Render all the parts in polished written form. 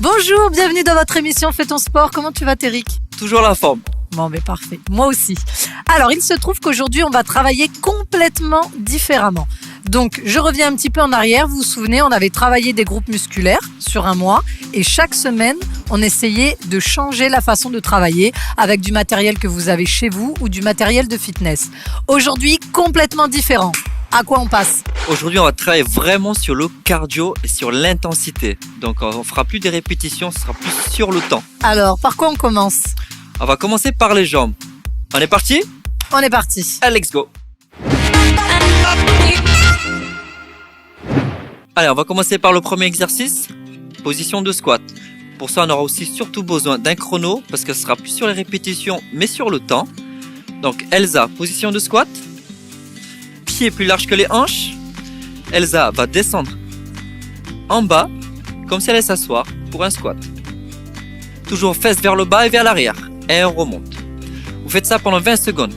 Bonjour, bienvenue dans votre émission Fais ton sport. Comment tu vas, Théric ? Toujours la forme. Bon, mais parfait. Moi aussi. Alors, il se trouve qu'aujourd'hui, on va travailler complètement différemment. Donc, je reviens un petit peu en arrière. Vous vous souvenez, on avait travaillé des groupes musculaires sur un mois et chaque semaine, on essayait de changer la façon de travailler avec du matériel que vous avez chez vous ou du matériel de fitness. Aujourd'hui, complètement différent. À quoi on passe ? Aujourd'hui, on va travailler vraiment sur le cardio et sur l'intensité. Donc, on fera plus des répétitions, ce sera plus sur le temps. Alors, par quoi on commence ? On va commencer par les jambes. On est parti ? On est parti. Allez, let's go. Allez, on va commencer par le premier exercice. Position de squat. Pour ça, on aura aussi surtout besoin d'un chrono parce que ce sera plus sur les répétitions, mais sur le temps. Donc, Elsa, position de squat. Pied plus large que les hanches. Elsa va descendre en bas, comme si elle allait s'asseoir pour un squat. Toujours fesses vers le bas et vers l'arrière. Et on remonte. Vous faites ça pendant 20 secondes.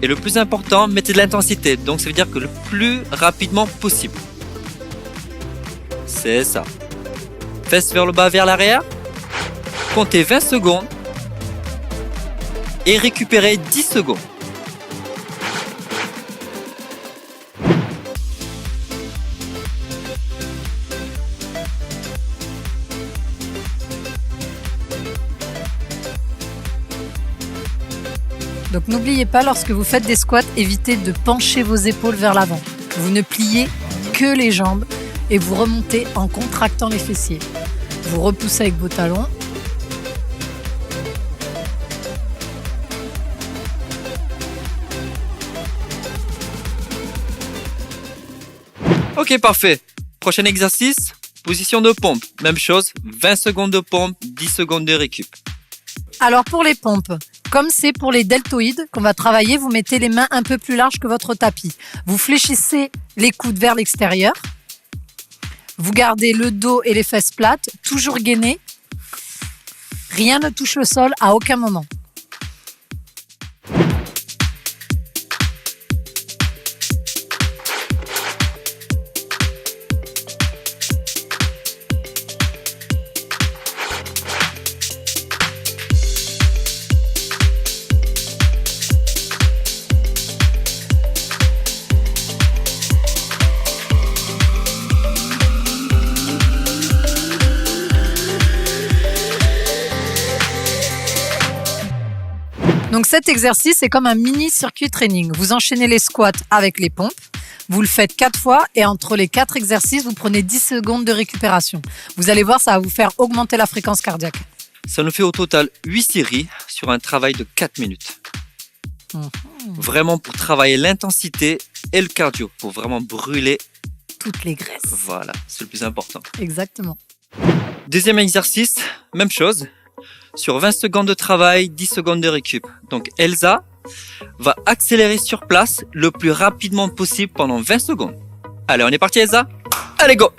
Et le plus important, mettez de l'intensité. Donc ça veut dire que le plus rapidement possible. C'est ça. Fesses vers le bas, vers l'arrière. Comptez 20 secondes. Et récupérez 10 secondes. Donc n'oubliez pas, lorsque vous faites des squats, évitez de pencher vos épaules vers l'avant. Vous ne pliez que les jambes et vous remontez en contractant les fessiers. Vous repoussez avec vos talons. Ok, parfait. Prochain exercice, position de pompe. Même chose, 20 secondes de pompe, 10 secondes de récup. Alors pour les pompes, comme c'est pour les deltoïdes qu'on va travailler, vous mettez les mains un peu plus larges que votre tapis. Vous fléchissez les coudes vers l'extérieur. Vous gardez le dos et les fesses plates, toujours gainés. Rien ne touche le sol à aucun moment. Donc cet exercice, c'est comme un mini circuit training. Vous enchaînez les squats avec les pompes. Vous le faites 4 fois et entre les 4 exercices, vous prenez 10 secondes de récupération. Vous allez voir, ça va vous faire augmenter la fréquence cardiaque. Ça nous fait au total 8 séries sur un travail de 4 minutes. Vraiment pour travailler l'intensité et le cardio, pour vraiment brûler toutes les graisses. Voilà, c'est le plus important. Exactement. Deuxième exercice, même chose. Sur 20 secondes de travail, 10 secondes de récup. Donc Elsa va accélérer sur place le plus rapidement possible pendant 20 secondes. Allez, on est parti Elsa ? Allez, go !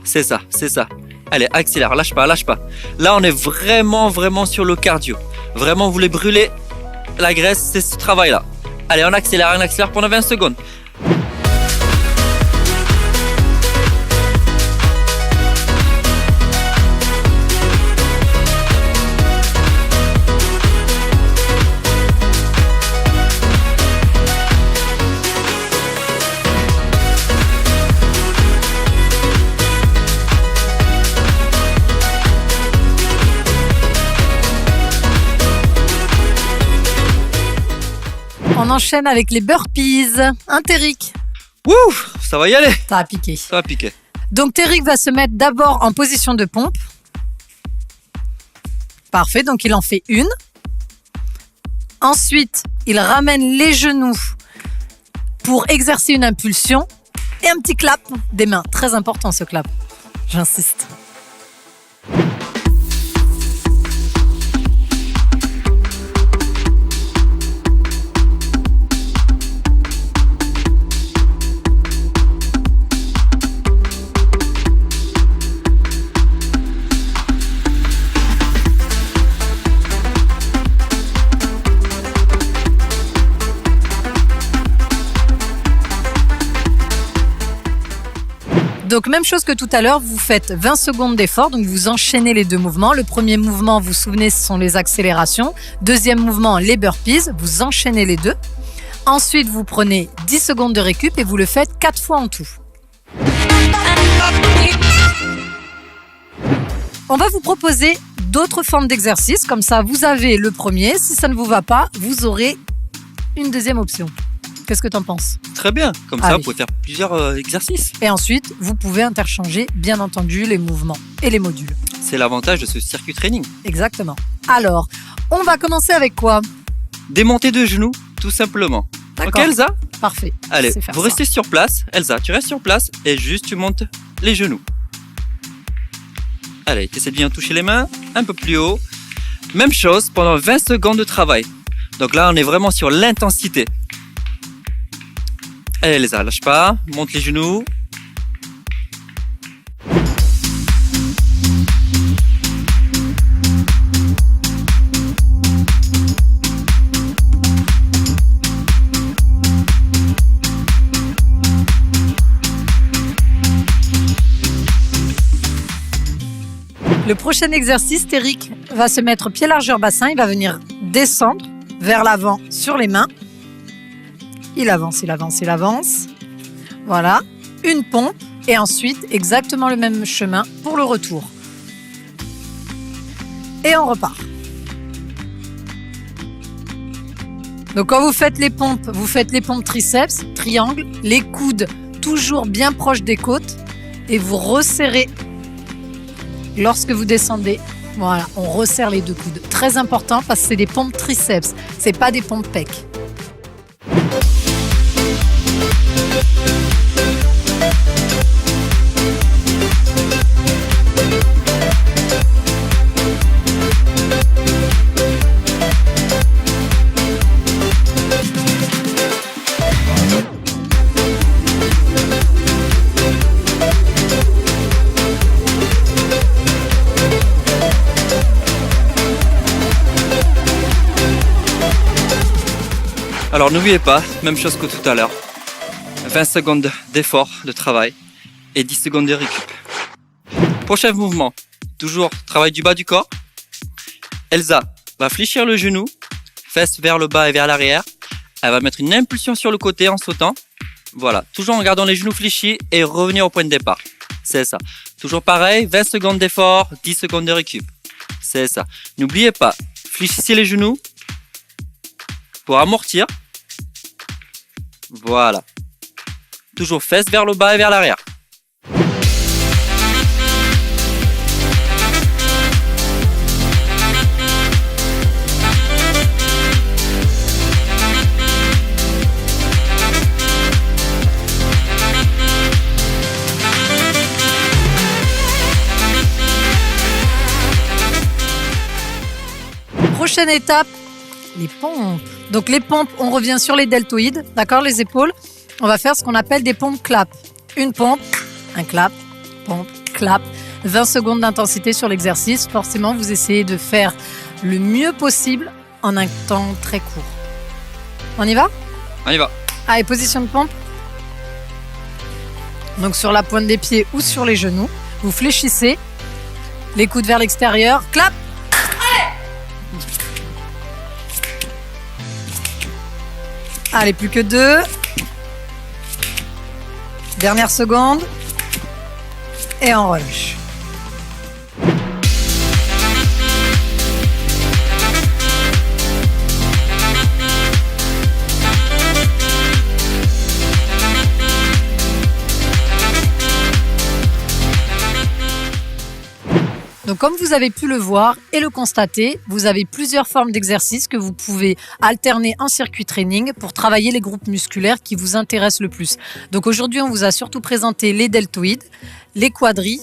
C'est ça, c'est ça. Allez, accélère, lâche pas, lâche pas. Là, on est vraiment sur le cardio. Vraiment, vous voulez brûler la graisse, c'est ce travail-là. Allez, on accélère pendant 20 secondes. On enchaîne avec les burpees. Hein, Théric ? Wouh, ça va y aller. Ça a piqué. Ça va piquer. Donc Théric va se mettre d'abord en position de pompe. Parfait, donc il en fait une. Ensuite, il ramène les genoux pour exercer une impulsion. Et un petit clap des mains. Très important ce clap. J'insiste. Donc, même chose que tout à l'heure, vous faites 20 secondes d'effort, donc vous enchaînez les deux mouvements. Le premier mouvement, vous vous souvenez, ce sont les accélérations. Deuxième mouvement, les burpees, vous enchaînez les deux. Ensuite, vous prenez 10 secondes de récup et vous le faites 4 fois en tout. On va vous proposer d'autres formes d'exercices, comme ça vous avez le premier. Si ça ne vous va pas, vous aurez une deuxième option. Qu'est-ce que tu en penses ? Très bien, comme ça vous pouvez faire plusieurs exercices. Et ensuite, vous pouvez interchanger, bien entendu, les mouvements et les modules. C'est l'avantage de ce circuit training. Exactement. Alors, on va commencer avec quoi ? Démonter de genoux, tout simplement. D'accord. Ok Elsa ? Parfait. Allez, vous restez sur place. Elsa, tu restes sur place et juste tu montes les genoux. Allez, tu essaies de bien toucher les mains, un peu plus haut. Même chose pendant 20 secondes de travail. Donc là, on est vraiment sur l'intensité. Allez Elsa, lâche pas, monte les genoux. Le prochain exercice, Eric va se mettre pied largeur bassin. Il va venir descendre vers l'avant sur les mains. Il avance, il avance, il avance. Voilà, une pompe et ensuite exactement le même chemin pour le retour. Et on repart. Donc quand vous faites les pompes triceps, triangle, les coudes toujours bien proches des côtes et vous resserrez lorsque vous descendez. Voilà, on resserre les deux coudes. Très important parce que c'est des pompes triceps, c'est pas des pompes pecs. Alors n'oubliez pas, même chose que tout à l'heure. 20 secondes d'effort, de travail et 10 secondes de récup. Prochain mouvement, toujours travail du bas du corps. Elsa va fléchir le genou, fesses vers le bas et vers l'arrière. Elle va mettre une impulsion sur le côté en sautant. Voilà, toujours en gardant les genoux fléchis et revenir au point de départ. C'est ça. Toujours pareil, 20 secondes d'effort, 10 secondes de récup. C'est ça. N'oubliez pas, fléchissez les genoux pour amortir. Voilà. Toujours fesses vers le bas et vers l'arrière. Prochaine étape, les pompes. Donc les pompes, on revient sur les deltoïdes, d'accord, les épaules. On va faire ce qu'on appelle des pompes clap. Une pompe, un clap, pompe, clap. 20 secondes d'intensité sur l'exercice. Forcément, vous essayez de faire le mieux possible en un temps très court. On y va ? On y va. Allez, position de pompe. Donc sur la pointe des pieds ou sur les genoux. Vous fléchissez. Les coudes vers l'extérieur. Clap. Allez, plus que 2. Dernière seconde. Et on relâche. Donc, comme vous avez pu le voir et le constater, vous avez plusieurs formes d'exercices que vous pouvez alterner en circuit training pour travailler les groupes musculaires qui vous intéressent le plus. Donc aujourd'hui, on vous a surtout présenté les deltoïdes, les quadris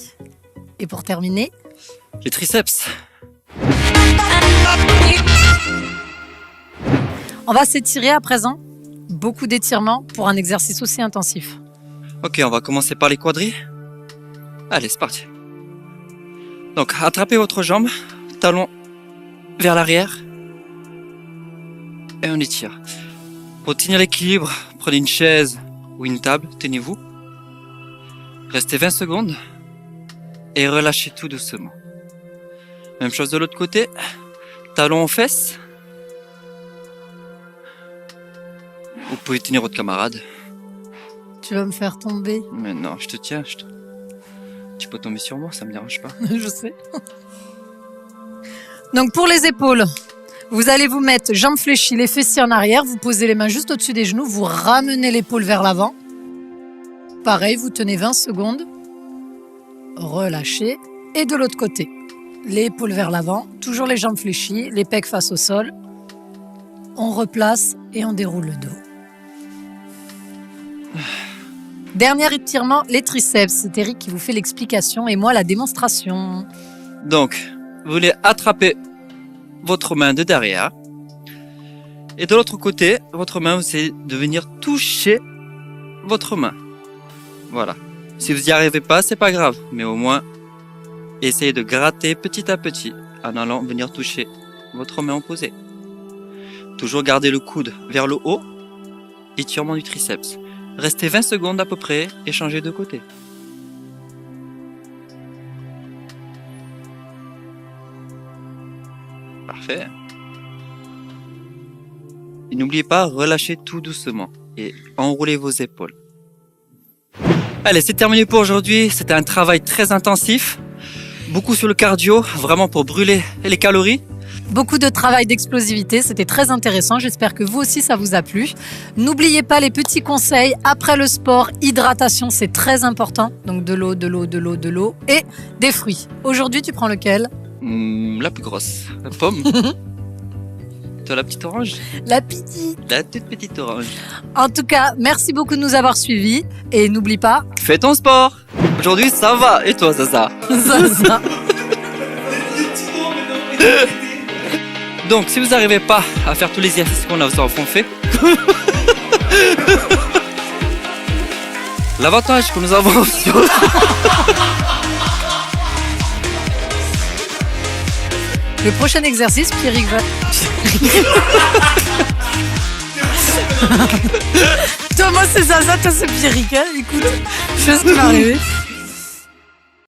et pour terminer, les triceps. On va s'étirer à présent. Beaucoup d'étirements pour un exercice aussi intensif. Ok, on va commencer par les quadris. Allez, c'est parti. Donc, attrapez votre jambe, talon vers l'arrière. Et on étire. Pour tenir l'équilibre, prenez une chaise ou une table, tenez-vous. Restez 20 secondes et relâchez tout doucement. Même chose de l'autre côté. Talons aux fesses. Vous pouvez tenir votre camarade. Tu vas me faire tomber. Mais non, je te tiens. Tu peux tomber sur moi, ça me dérange pas. Je sais. Donc pour les épaules, vous allez vous mettre jambes fléchies, les fessiers en arrière, vous posez les mains juste au-dessus des genoux, vous ramenez l'épaule vers l'avant. Pareil, vous tenez 20 secondes, relâchez. Et de l'autre côté, les épaules vers l'avant, toujours les jambes fléchies, les pecs face au sol. On replace et on déroule le dos. Dernier étirement, les triceps. C'est Eric qui vous fait l'explication et moi la démonstration. Donc, vous voulez attraper votre main de derrière. Et de l'autre côté, votre main, vous essayez de venir toucher votre main. Voilà. Si vous n'y arrivez pas, c'est pas grave. Mais au moins, essayez de gratter petit à petit en allant venir toucher votre main opposée. Toujours garder le coude vers le haut. Étirement du triceps. Restez 20 secondes à peu près et changez de côté. Parfait. Et n'oubliez pas, relâchez tout doucement et enroulez vos épaules. Allez, c'est terminé pour aujourd'hui. C'était un travail très intensif. Beaucoup sur le cardio, vraiment pour brûler les calories. Beaucoup de travail d'explosivité, c'était très intéressant. J'espère que vous aussi ça vous a plu. N'oubliez pas les petits conseils après le sport, hydratation, c'est très important. Donc de l'eau, de l'eau, de l'eau, de l'eau et des fruits. Aujourd'hui, tu prends lequel ? La plus grosse, la pomme. Toi, la petite orange ? La petite. La toute petite orange. En tout cas, merci beaucoup de nous avoir suivis et n'oublie pas. Fais ton sport. Aujourd'hui, ça va. Et toi, ça. Ça. Donc, si vous n'arrivez pas à faire tous les exercices qu'on a au fond fait, l'avantage que nous avons sur... Le prochain exercice, Pierrick va... Toi, moi, c'est ça, toi, c'est Pierrick, hein. Écoute, je sais ce qui va arriver.